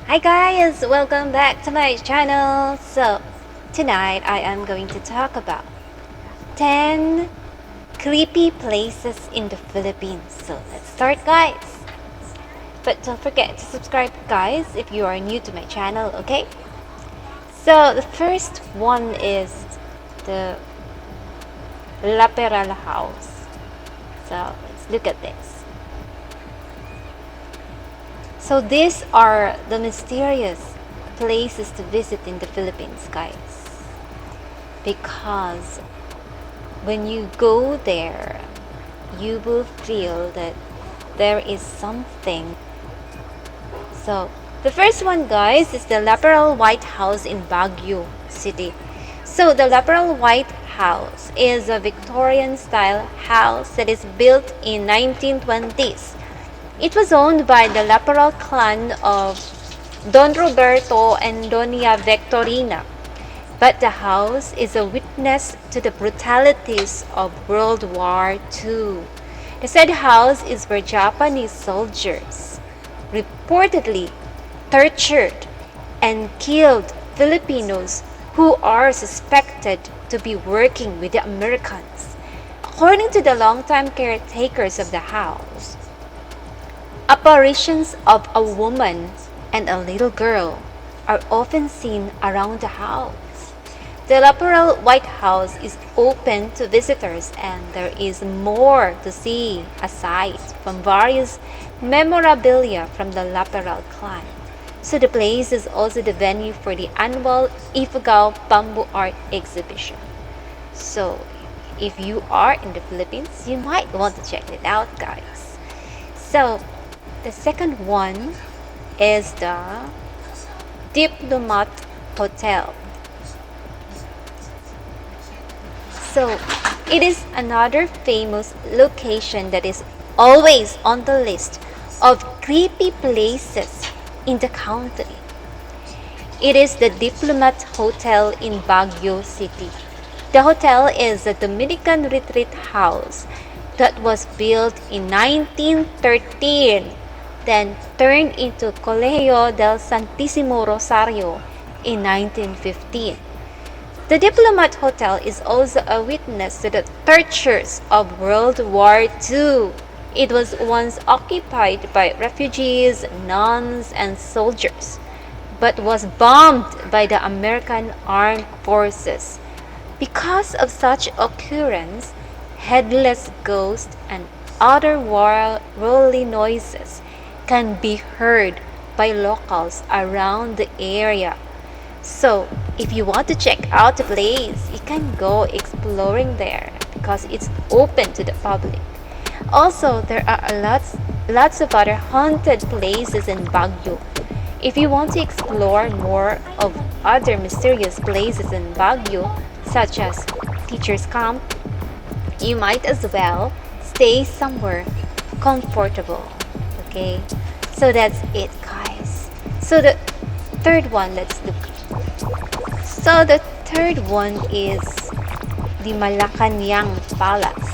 Hi guys, welcome back to my channel. So tonight I am going to talk about 10 creepy places in the Philippines. So let's start guys. But don't forget to subscribe guys if you are new to my channel, okay? So the first one is the Perella House. So let's look at this. So these are the mysterious places to visit in the Philippines, guys. Because when you go there, you will feel that there is something. So the first one, guys, is the Laperal White House in Baguio City. So the Laperal White House is a Victorian-style house that is built in 1920s. It was owned by the Laperal clan of Don Roberto and Doña Victorina, but the house is a witness to the brutalities of World War II. The said house is where Japanese soldiers reportedly tortured and killed Filipinos who are suspected to be working with the Americans. According to the longtime caretakers of the house, apparitions of a woman and a little girl are often seen around the house. The Laperal White House is open to visitors and there is more to see aside from various memorabilia from the Laperal clan. So the place is also the venue for the annual Ifugao Bamboo Art Exhibition. So if you are in the Philippines, you might want to check it out, guys. So the second one is the Diplomat Hotel. So it is another famous location that is always on the list of creepy places in the country. It is the Diplomat Hotel in Baguio City. The hotel is a Dominican retreat house that was built in 1913, then turned into Colegio del Santísimo Rosario in 1915. The Diplomat Hotel is also a witness to the tortures of World War II. It was once occupied by refugees, nuns, and soldiers, but was bombed by the American Armed Forces. Because of such occurrence, headless ghosts and otherworldly noises can be heard by locals around the area. So if you want to check out the place, you can go exploring there because it's open to the public. Also, there are lots of other haunted places in Baguio. If you want to explore more of other mysterious places in Baguio, such as teachers' camp, you might as well stay somewhere comfortable. Okay, so that's it, guys. So the third one, let's look. So the third one is the Malacanang Palace.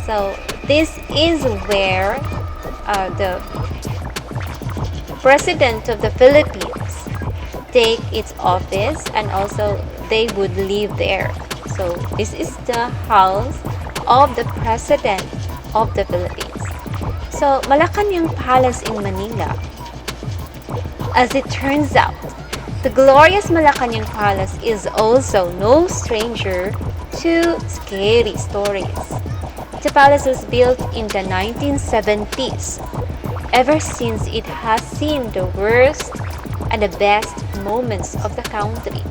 So this is where the President of the Philippines take its office, and also they would live there. So this is the house of the President of the Philippines. So Malacanang Palace in Manila. As it turns out, the glorious Malacanang Palace is also no stranger to scary stories. The palace was built in the 1970s. Ever since, it has seen the worst and the best moments of the country.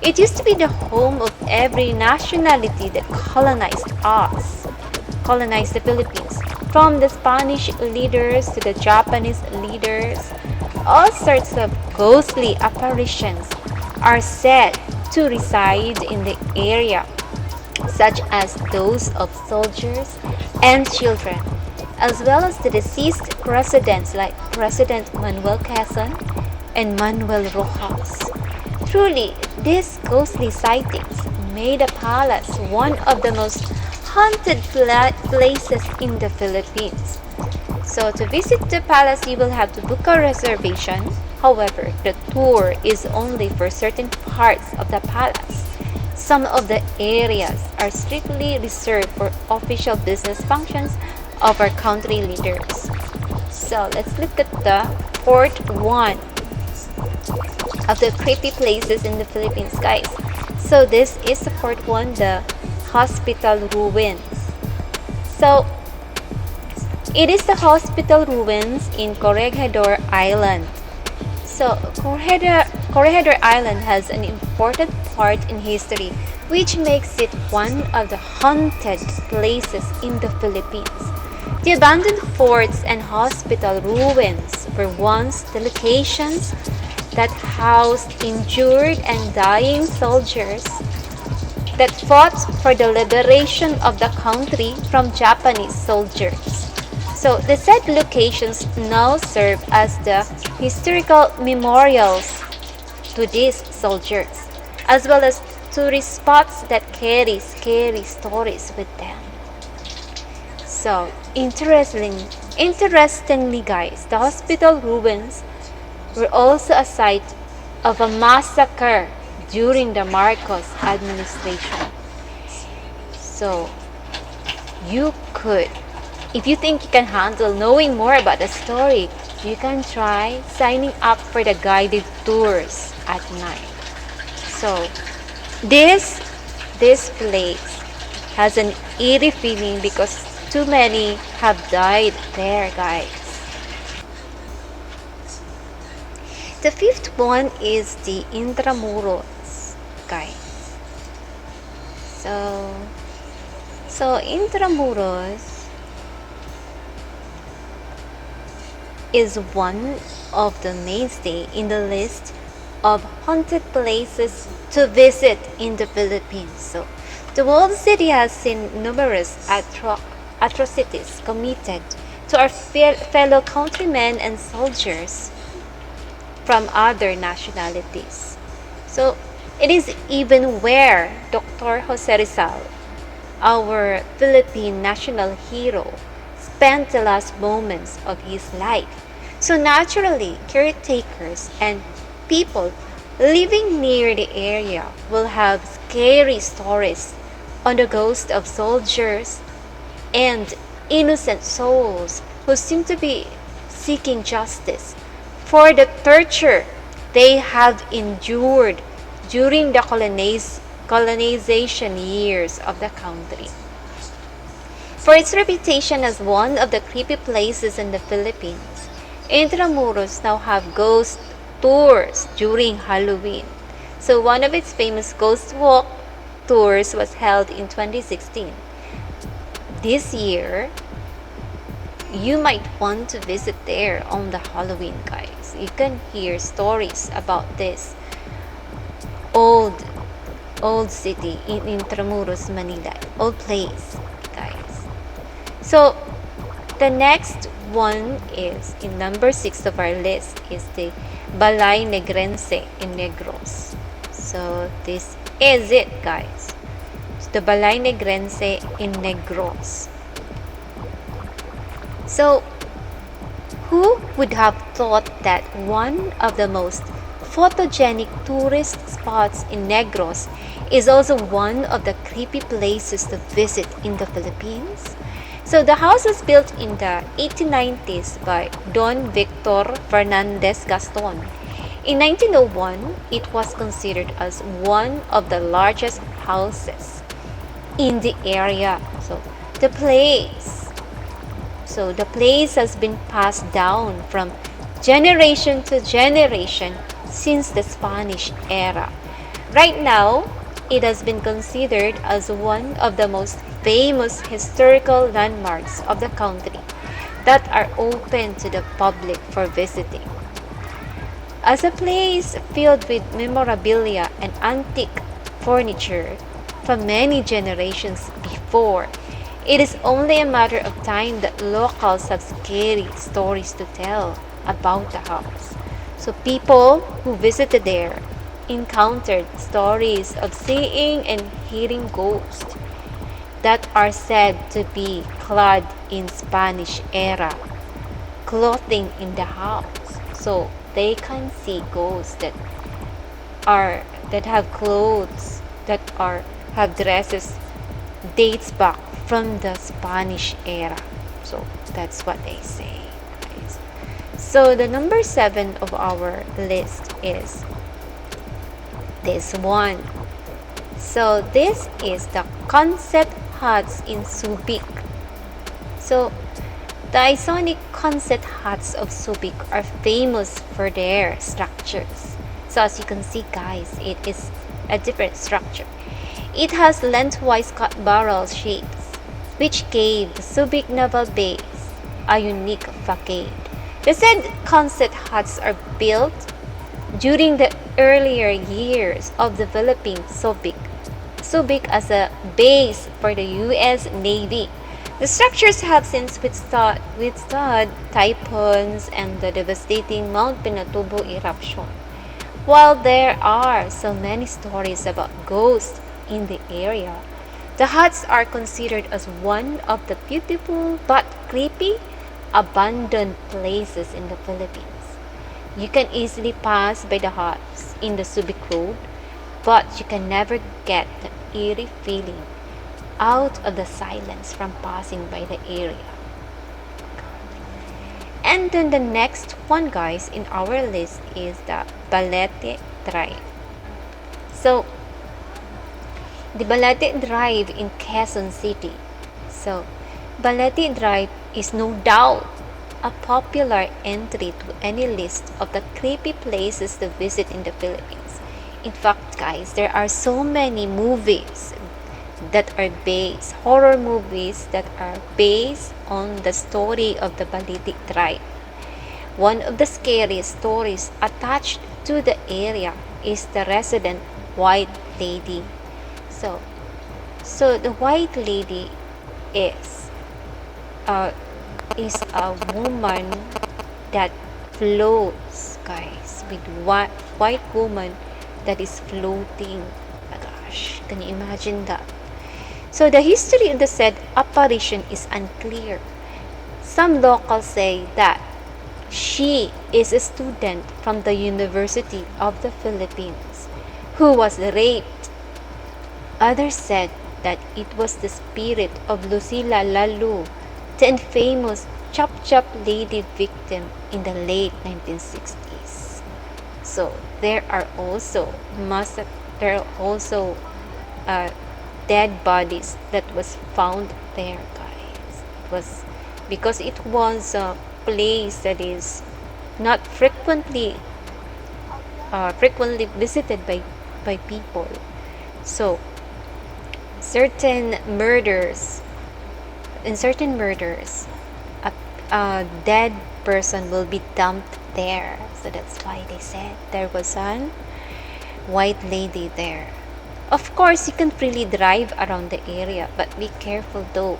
It used to be the home of every nationality that colonized the Philippines, from the Spanish leaders to the Japanese leaders. All sorts of ghostly apparitions are said to reside in the area, such as those of soldiers and children, as well as the deceased presidents like President Manuel Quezon and Manuel Rojas. Truly, these ghostly sightings made the palace one of the most haunted places in the Philippines. So to visit the palace, you will have to book a reservation. However, the tour is only for certain parts of the palace. Some of the areas are strictly reserved for official business functions of our country leaders. So let's look at the part 1 of the creepy places in the Philippines, guys. So this is the part 1, the hospital ruins. So it is the hospital ruins in Corregidor Island. So Corregidor Island has an important part in history, which makes it one of the haunted places in the Philippines. The abandoned forts and hospital ruins were once the locations that housed injured and dying soldiers that fought for the liberation of the country from Japanese soldiers. So the said locations now serve as the historical memorials to these soldiers, as well as tourist spots that carry scary stories with them. So interestingly guys, the hospital ruins were also a site of a massacre during the Marcos administration. So you could, if you think you can handle knowing more about the story, you can try signing up for the guided tours at night. So this place has an eerie feeling because too many have died there, guys. The 5th one is the Intramuros, guys. So Intramuros is one of the mainstay in the list of haunted places to visit in the Philippines. So the walled city has seen numerous atrocities committed to our fellow countrymen and soldiers from other nationalities. So it is even where Dr. Jose Rizal, our Philippine national hero, spent the last moments of his life. So naturally, caretakers and people living near the area will have scary stories on the ghosts of soldiers and innocent souls who seem to be seeking justice for the torture they have endured during the colonization years of the country. For its reputation as one of the creepy places in the Philippines, Intramuros now have ghost tours during Halloween. So one of its famous ghost walk tours was held in 2016. This year, you might want to visit there on the Halloween, guys. You can hear stories about this old city in Intramuros, Manila. Old place, guys. So the next one is in number 6 of our list is the Balay Negrense in Negros. So this is it, guys. The Balay Negrense in Negros. So who would have thought that one of the most photogenic tourist spots in Negros is also one of the creepy places to visit in the Philippines? So the house was built in the 1890s by Don Victor Fernandez Gaston. In 1901, it was considered as one of the largest houses in the area. So the place has been passed down from generation to generation since the Spanish era. Right now, it has been considered as one of the most famous historical landmarks of the country that are open to the public for visiting. As a place filled with memorabilia and antique furniture from many generations before, it is only a matter of time that locals have scary stories to tell about the house. So people who visited there encountered stories of seeing and hearing ghosts that are said to be clad in Spanish era clothing in the house, so they can see ghosts are that have clothes that are have dresses dates back from the Spanish era. So that's what they say, guys. So the number 7 of our list is this one. So this is the concept huts in Subic. So the iconic concept huts of Subic are famous for their structures. So as you can see, guys, it is a different structure. It has lengthwise cut barrel shapes, which gave the Subic naval base a unique facade. The said concept huts are built during the earlier years of developing Subic as a base for the U.S. Navy. The structures have since withstood typhoons and the devastating Mount Pinatubo eruption. While there are so many stories about ghosts in the area, the huts are considered as one of the beautiful but creepy abandoned places in the Philippines. You can easily pass by the huts in the Subic Road, but you can never get the eerie feeling out of the silence from passing by the area. And then the next one, guys, in our list is the Ballad Drive. So the Ballad Drive in Quezon City. So Ballad Drive is no doubt a popular entry to any list of the creepy places to visit in the Philippines. In fact, guys, there are so many movies that are based, horror movies that are based on the story of the Ballad Drive. One of the scariest stories attached to the area is the resident White Lady. So the White Lady is a woman that floats, guys, with white woman that is floating. Oh my gosh, can you imagine that? So the history of the said apparition is unclear. Some locals say that she is a student from the University of the Philippines who was raped. Others said that it was the spirit of Lucila Lalu, the infamous Chop Chop lady victim in the late 1960s. So there are also dead bodies that was found there, guys. It was because it was a place that is not frequently visited by people. So in certain murders, a dead person will be dumped there. So that's why they said there was an white lady there. Of course, you can freely drive around the area, but be careful though.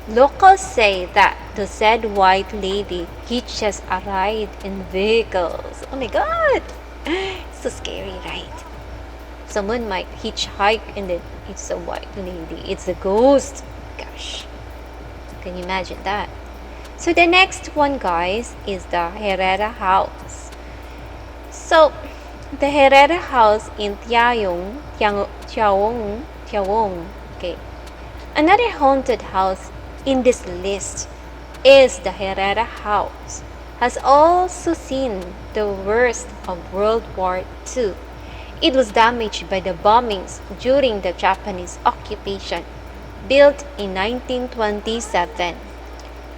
Locals say that the said white lady hitches a ride in vehicles. Oh my god! So scary, right? Someone might hitchhike and then it's a white lady. It's a ghost. Gosh. Can you imagine that? So the next one, guys, is the Herrera House. So the Herrera House in Tiaong. Okay. Another haunted house in this list is the Herrera House. Has also seen the worst of World War II. It was damaged by the bombings during the Japanese occupation, built in 1927.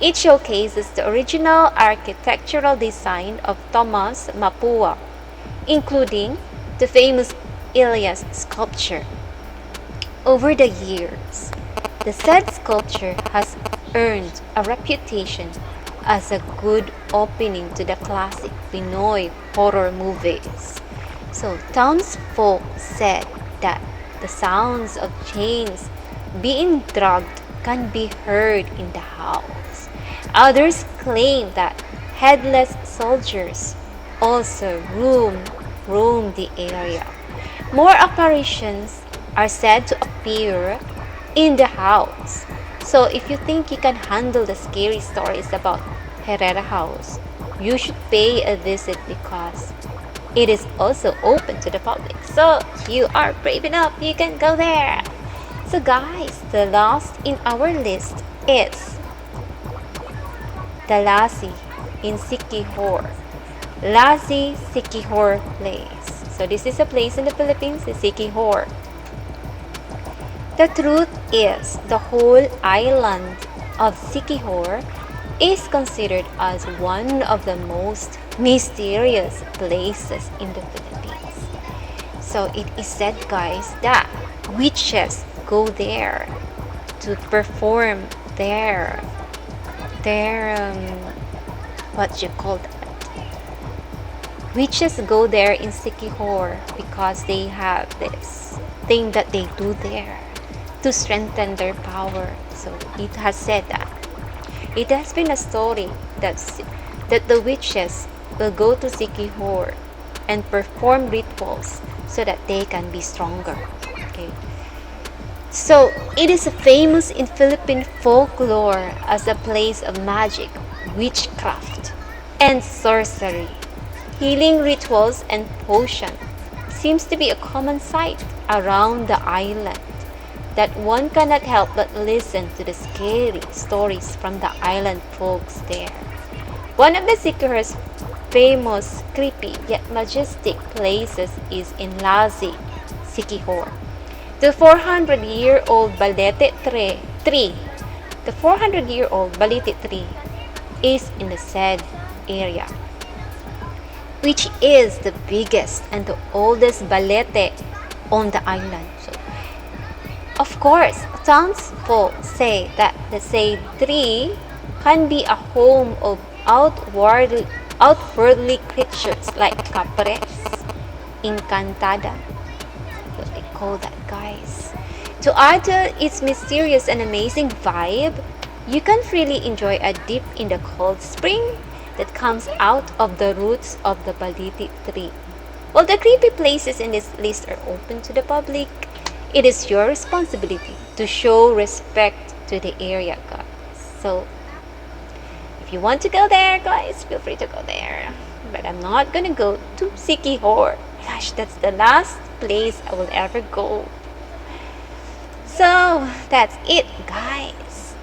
It showcases the original architectural design of Thomas Mapua, including the famous Elias sculpture. Over the years, the said sculpture has earned a reputation as a good opening to the classic Pinoy horror movies. So townsfolk said that the sounds of chains being dragged can be heard in the house. Others claim that headless soldiers also roam the area. More apparitions are said to appear in the house. So if you think you can handle the scary stories about Herrera House, you should pay a visit because it is also open to the public. So you are brave enough, you can go there. So guys, the last in our list is the Lassie in Siquijor. Lassie Siquijor Place. So this is a place in the Philippines, Siquijor. The truth is, the whole island of Siquijor is considered as one of the most mysterious places in the Philippines. So it is said, guys, that witches go there to perform their what you call that? Witches go there in Siquijor because they have this thing that they do there to strengthen their power. So it has said that. It has been a story that the witches will go to Siquijor and perform rituals so that they can be stronger. Okay. So it is famous in Philippine folklore as a place of magic, witchcraft, and sorcery. Healing rituals and potion seems to be a common sight around the island, that one cannot help but listen to the scary stories from the island folks there. One of the Siquijor's famous, creepy yet majestic places is in Lassie, Siquijor. The 400-year-old Balete tree, the 400-year-old Balete tree is in the said area, which is the biggest and the oldest balete on the island. So, of course, townsfolk say that the said tree can be a home of outwardly creatures like capres, encantada. What they call that, guys. To add to its mysterious and amazing vibe, you can really enjoy a dip in the cold spring that comes out of the roots of the baliti tree. While the creepy places in this list are open to the public, it is your responsibility to show respect to the area, guys. So, if you want to go there, guys, feel free to go there. But I'm not gonna go to Siquijor. Gosh, that's the last place I will ever go. So, that's it, guys.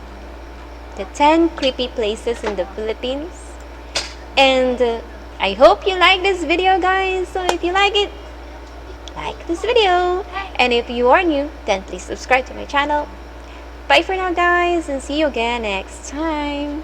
The 10 creepy places in the Philippines. And I hope you like this video, guys. So if you like it, like this video. And if you are new, then please subscribe to my channel. Bye for now, guys, and see you again next time.